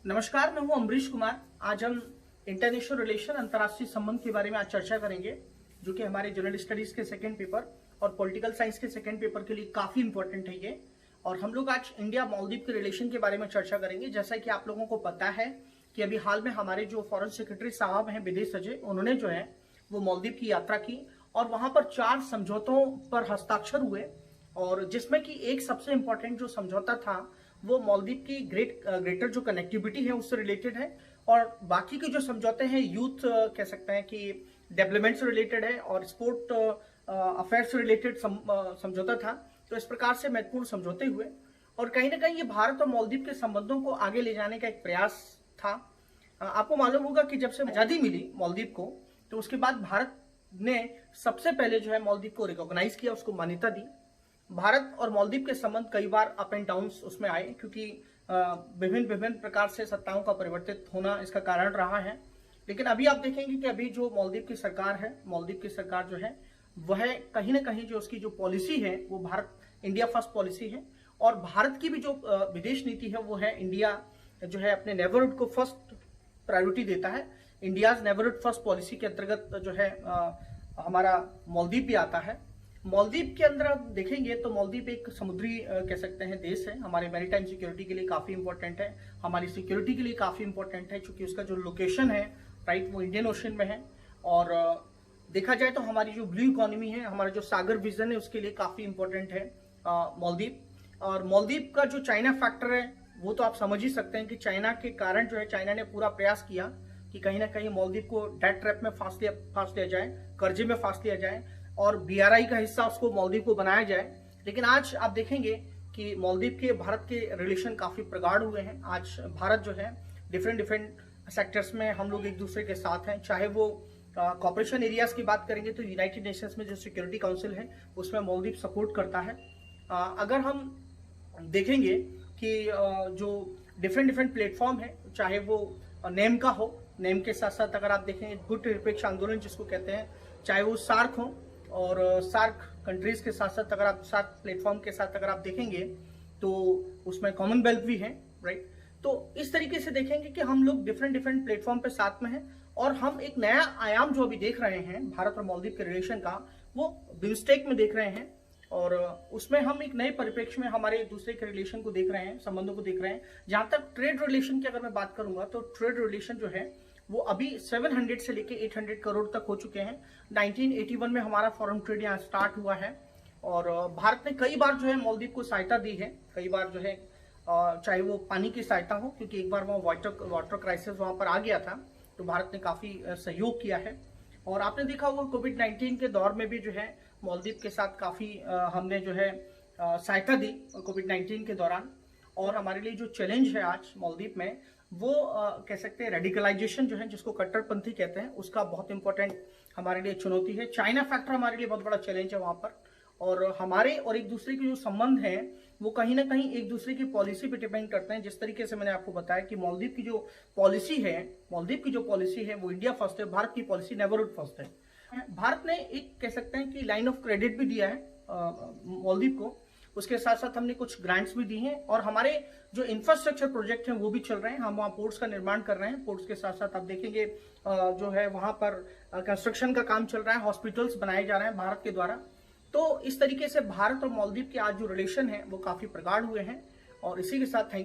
नमस्कार, मैं हूं अमरीश कुमार। आज हम इंटरनेशनल रिलेशन अंतर्राष्ट्रीय संबंध के बारे में आज चर्चा करेंगे, जो कि हमारे जनरल स्टडीज के सेकंड पेपर और पॉलिटिकल साइंस के सेकंड पेपर के लिए काफी इंपॉर्टेंट है ये। और हम लोग आज इंडिया मालदीव के रिलेशन के बारे में चर्चा करेंगे। जैसा कि आप लोगों को पता है कि अभी हाल में हमारे जो फॉरेन सेक्रेटरी साहब हैं विदेश सचिव, उन्होंने जो है वो मालदीव की यात्रा की और वहां पर 4 समझौतों पर हस्ताक्षर हुए, और जिसमें कि एक सबसे इंपॉर्टेंट जो समझौता था वो मालदीव की ग्रेटर जो कनेक्टिविटी है उससे रिलेटेड है, और बाकी के जो समझौते हैं यूथ कह सकते हैं कि डेवलपमेंट से रिलेटेड है और स्पोर्ट अफेयर्स से रिलेटेड समझौता था। तो इस प्रकार से महत्वपूर्ण समझौते हुए, और कहीं ना कहीं ये भारत और मालदीव के संबंधों को आगे ले जाने का एक प्रयास था। आपको मालूम होगा कि जब से आजादी मिली मालदीव को, तो उसके बाद भारत ने सबसे पहले जो है मालदीव को रिकॉग्नाइज किया, उसको मान्यता दी। भारत और मालदीव के संबंध कई बार अप एंड डाउन उसमें आए, क्योंकि विभिन्न प्रकार से सत्ताओं का परिवर्तित होना इसका कारण रहा है। लेकिन अभी आप देखेंगे कि अभी जो मालदीव की सरकार है, मालदीव की सरकार जो है वह कहीं ना कहीं जो उसकी जो पॉलिसी है वो भारत इंडिया फर्स्ट पॉलिसी है, और भारत की भी जो विदेश नीति है वो है इंडिया जो है अपने नेबरहुड को फर्स्ट प्रायोरिटी देता है। इंडियाज नेबरहुड फर्स्ट पॉलिसी के अंतर्गत जो है हमारा मालदीव भी आता है। मालदीव के अंदर आप देखेंगे तो मालदीव एक समुद्री कह सकते हैं देश है, हमारे मैरीटाइम सिक्योरिटी के लिए काफी इंपॉर्टेंट है, हमारी सिक्योरिटी के लिए काफी इंपॉर्टेंट है, क्योंकि उसका जो लोकेशन है राइट वो इंडियन ओशन में है। और देखा जाए तो हमारी जो ब्लू इकोनॉमी है, हमारा जो सागर विजन है, उसके लिए काफी इंपॉर्टेंट है मालदीव। और मालदीव का जो चाइना फैक्टर है वो तो आप समझ ही सकते हैं कि चाइना के कारण जो है चाइना ने पूरा प्रयास किया कि कहीं ना कहीं मालदीव को डेट ट्रैप में फांस लिया जाए, कर्जे में फांस लिया जाए, और बीआरआई का हिस्सा उसको मालदीव को बनाया जाए। लेकिन आज आप देखेंगे कि मालदीव के भारत के रिलेशन काफी प्रगाढ़ हुए हैं। आज भारत जो है डिफरेंट सेक्टर्स में हम लोग एक दूसरे के साथ हैं, चाहे वो कॉपरेशन एरियाज की बात करेंगे तो यूनाइटेड नेशंस में जो सिक्योरिटी काउंसिल है उसमें मालदीव सपोर्ट करता है। अगर हम देखेंगे कि जो डिफरेंट प्लेटफॉर्म है, चाहे वो नेम का हो, नेम के साथ साथ अगर आप देखेंगे गुट निरपेक्ष आंदोलन जिसको कहते हैं, चाहे वो सार्क हो, और सार्क कंट्रीज के साथ साथ अगर आप सार्क प्लेटफॉर्म के साथ अगर आप देखेंगे तो उसमें कॉमनवेल्थ भी है, राइट। तो इस तरीके से देखेंगे कि हम लोग डिफरेंट प्लेटफॉर्म पे साथ में हैं, और हम एक नया आयाम जो अभी देख रहे हैं भारत और मालदीव के रिलेशन का, वो बिम्स्टेक में देख रहे हैं, और उसमें हम एक नए परिप्रेक्ष्य में हमारे एक दूसरे के रिलेशन को देख रहे हैं, संबंधों को देख रहे हैं। जहां तक ट्रेड रिलेशन की अगर मैं बात करूंगा तो ट्रेड रिलेशन जो है वो अभी 700 से लेके 800 करोड़ तक हो चुके हैं। 1981 में हमारा फॉरेन ट्रेड यहाँ स्टार्ट हुआ है, और भारत ने कई बार जो है मालदीव को सहायता दी है, कई बार जो है चाहे वो पानी की सहायता हो, क्योंकि एक बार वहाँ वाटर क्राइसिस वहां पर आ गया था, तो भारत ने काफी सहयोग किया है। और आपने देखा होगा कोविड-19 के दौर में भी जो है मालदीव के साथ काफी हमने जो है सहायता दी कोविड-19 के दौरान। और हमारे लिए जो चैलेंज है आज मालदीव में वो कह सकते हैं रेडिकलाइजेशन जो है, जिसको कट्टरपंथी कहते हैं, उसका बहुत इंपॉर्टेंट हमारे लिए चुनौती है। चाइना फैक्टर हमारे लिए बहुत बड़ा चैलेंज है वहां पर, और हमारे और एक दूसरे के जो संबंध हैं वो कहीं ना कहीं एक दूसरे की पॉलिसी पे डिपेंड करते हैं। जिस तरीके से मैंने आपको बताया कि मालदीव की जो पॉलिसी है वो इंडिया फर्स्ट है, भारत की पॉलिसी नेबरहुड फर्स्ट है। भारत ने एक कह सकते हैं कि लाइन ऑफ क्रेडिट भी दिया है मालदीव को, उसके साथ साथ हमने कुछ ग्रांट्स भी दी हैं, और हमारे जो इंफ्रास्ट्रक्चर प्रोजेक्ट हैं वो भी चल रहे हैं। हम वहाँ पोर्ट्स का निर्माण कर रहे हैं, पोर्ट्स के साथ साथ आप देखेंगे जो है वहां पर कंस्ट्रक्शन का काम चल रहा है, हॉस्पिटल्स बनाए जा रहे हैं भारत के द्वारा। तो इस तरीके से भारत और मालदीव के आज जो रिलेशन है वो काफी प्रगाढ़ हुए हैं, और इसी के साथ थैंक